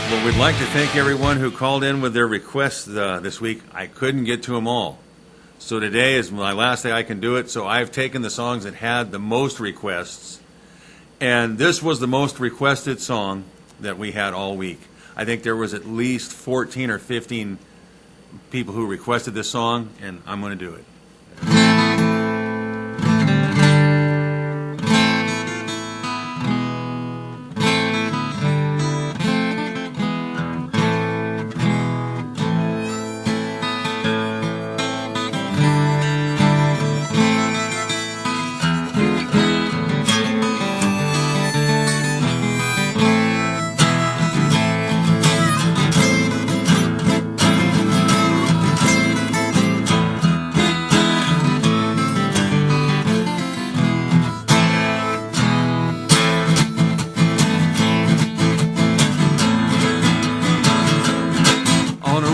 Well, we'd like to thank everyone who called in with their requests this week. I couldn't get to them all. So today is my last day I can do it, so I've taken the songs that had the most requests, and this was the most requested song that we had all week. I think there was at least 14 or 15 people who requested this song, and I'm going to do it.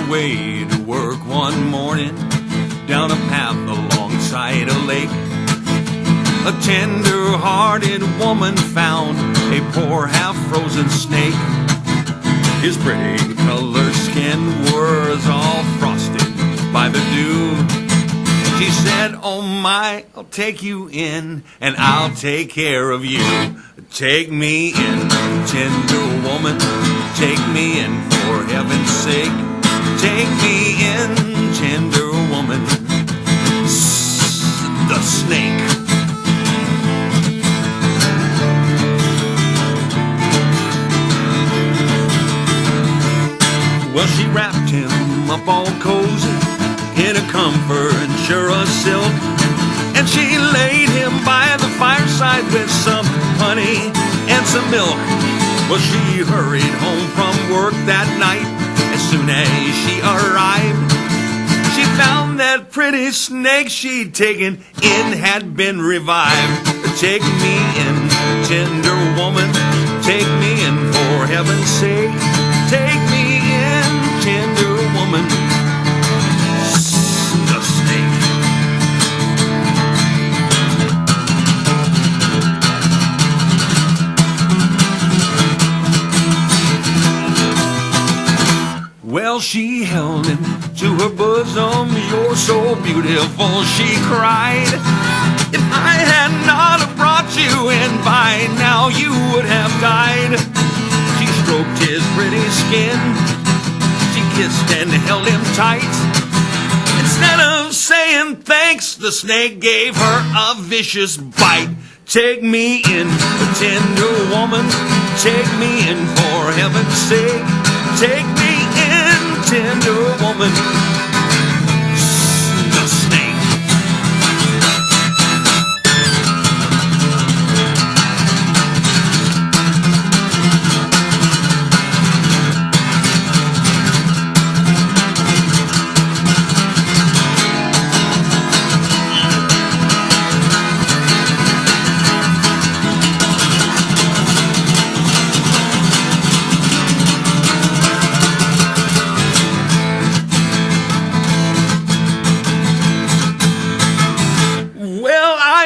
Way to work one morning, down a path alongside a lake, a tender-hearted woman found a poor half-frozen snake. His pretty colored skin was all frosted by the dew. She said, "Oh my, I'll take you in, and I'll take care of you. Take me in, tender woman, take me in for heaven's sake. Take me in, tender woman, the snake." Well, she wrapped him up all cozy in a comfort sure of silk, and she laid him by the fireside with some honey and some milk. Well, she hurried home from work that night. As soon as she arrived, she found that pretty snake she'd taken in had been revived. Take me in, tender woman, take me in for heaven's sake. Take me in, tender woman, the snake. Well, she held him to her bosom. "You're so beautiful," she cried. "If I had not have brought you in, by now you would have died." She stroked his pretty skin. She kissed and held him tight. Instead of saying thanks, the snake gave her a vicious bite. Take me in, tender woman, take me in for heaven's sake. Take me in, tender woman, the snake.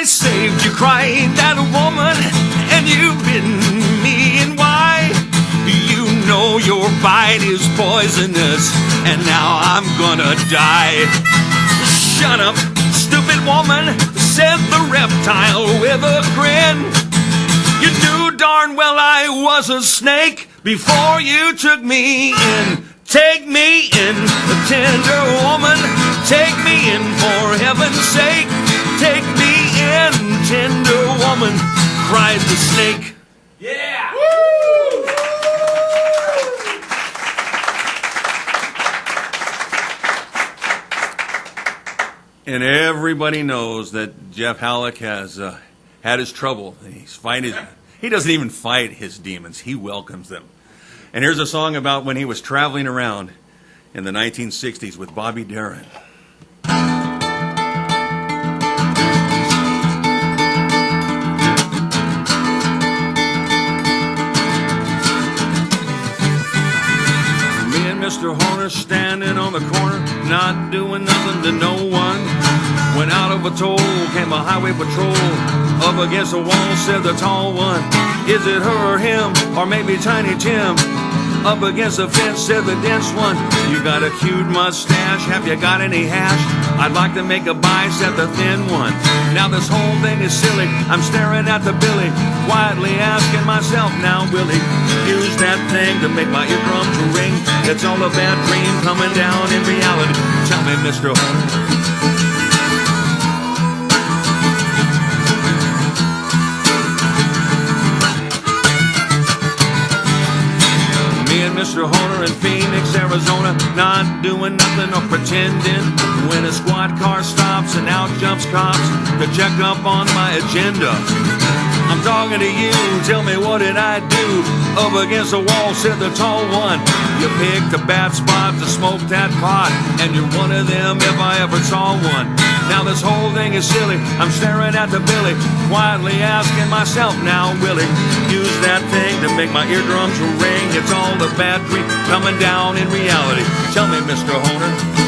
Saved you, cried that woman, and you've bitten me, and why? You know your bite is poisonous, and now I'm gonna die. Shut up, stupid woman, said the reptile with a grin. You knew darn well I was a snake before you took me in. Take me in, tender woman, take me in for heaven's sake. Take me in, tender woman, cried the snake. Yeah! Woo! And everybody knows that Jeff Hallock has had his trouble. He doesn't even fight his demons. He welcomes them. And here's a song about when he was traveling around in the 1960s with Bobby Darin. Mr. Hohner standing on the corner, not doing nothing to no one. When out of a toll came a highway patrol. Up against the wall said the tall one, "Is it her or him, or maybe Tiny Tim?" Up against the fence, said the dense one. You got a cute mustache, have you got any hash? I'd like to make a buy, said the thin one. Now this whole thing is silly, I'm staring at the billy, quietly asking myself, now will he use that thing to make my eardrums ring? It's all a bad dream coming down in reality. Tell me, Mr. Hohner. Mr. Hohner in Phoenix, Arizona, not doing nothing or pretending. When a squad car stops and out jumps cops to check up on my agenda. I'm talking to you, tell me what did I do? Up against the wall, said the tall one. You picked a bad spot to smoke that pot, and you're one of them if I ever saw one. Now this whole thing is silly, I'm staring at the billy, quietly asking myself, now will he use that thing to make my eardrums ring? It's all a bad dream coming down in reality. Tell me, Mr. Hohner.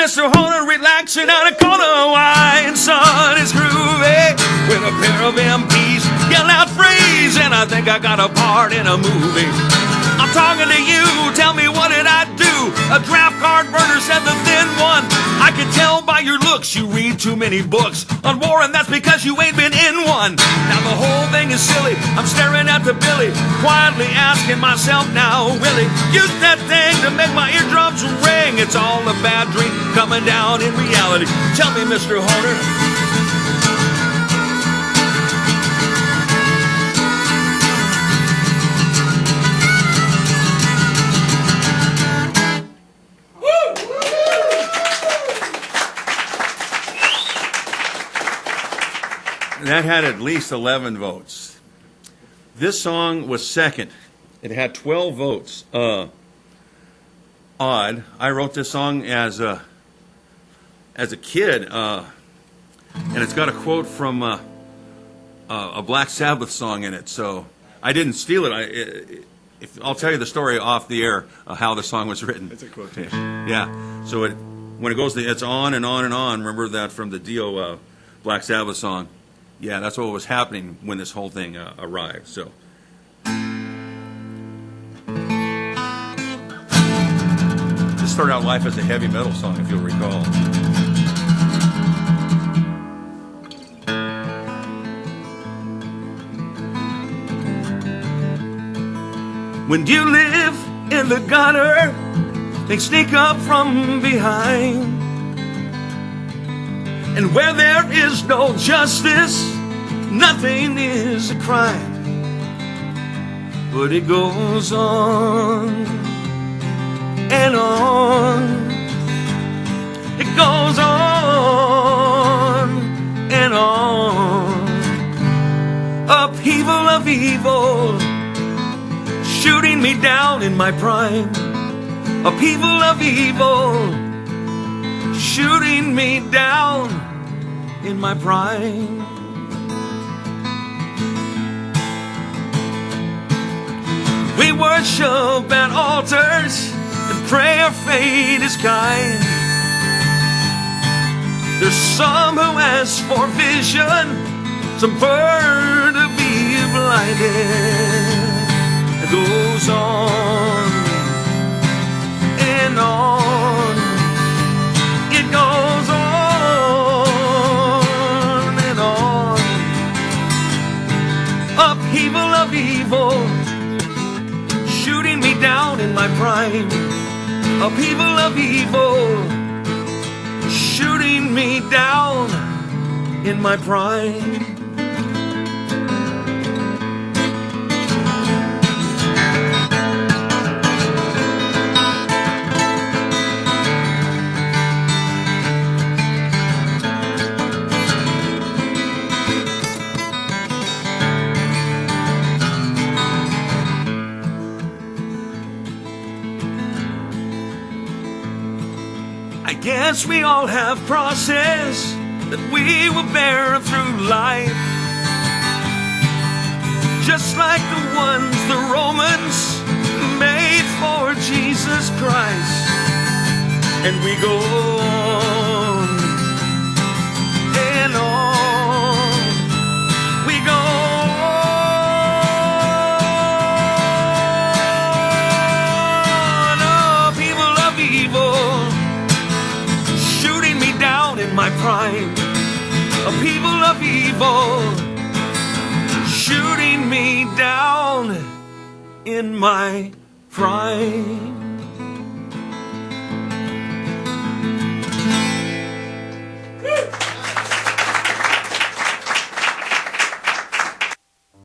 Mr. Hohner relaxing on a corner, wine sun is groovy with a pair of MPs, yell out freeze, and I think I got a part in a movie. I'm talking to you, tell me what did I do? A draft card burner, said the thin one. I can tell by your looks you read too many books on war, and that's because you ain't been in one. Now the whole thing is silly, I'm staring at the billy, quietly asking myself, now will he use that thing to make my eardrums ring? It's all a bad dream coming down in reality. Tell me, Mr. Hohner. That had at least 11 votes. This song was second. It had 12 votes. Odd. I wrote this song as a kid, and it's got a quote from a Black Sabbath song in it. So I didn't steal it. I'll tell you the story off the air how the song was written. It's a quotation. Yeah. So when it goes, it's on and on and on. Remember that from the Dio Black Sabbath song. Yeah, that's what was happening when this whole thing arrived. So, this started out life as a heavy metal song, if you'll recall. When you live in the gutter, they sneak up from behind. And where there is no justice, nothing is a crime. But it goes on and on. It goes on and on. Upheaval of evil, shooting me down in my prime. Upheaval of evil, shooting me down in my prime. We worship at altars and pray our fate is kind. There's some who ask for vision, some prefer to be blinded. It goes on and on. It goes on. Upheaval of evil, shooting me down in my prime. Upheaval of evil, shooting me down in my prime. Yes, we all have crosses that we will bear through life, just like the ones the Romans made for Jesus Christ. And we go on and on. We go on. Oh, people of evil, shooting me down in my prime. Oh, people of evil, shooting me down in my prime.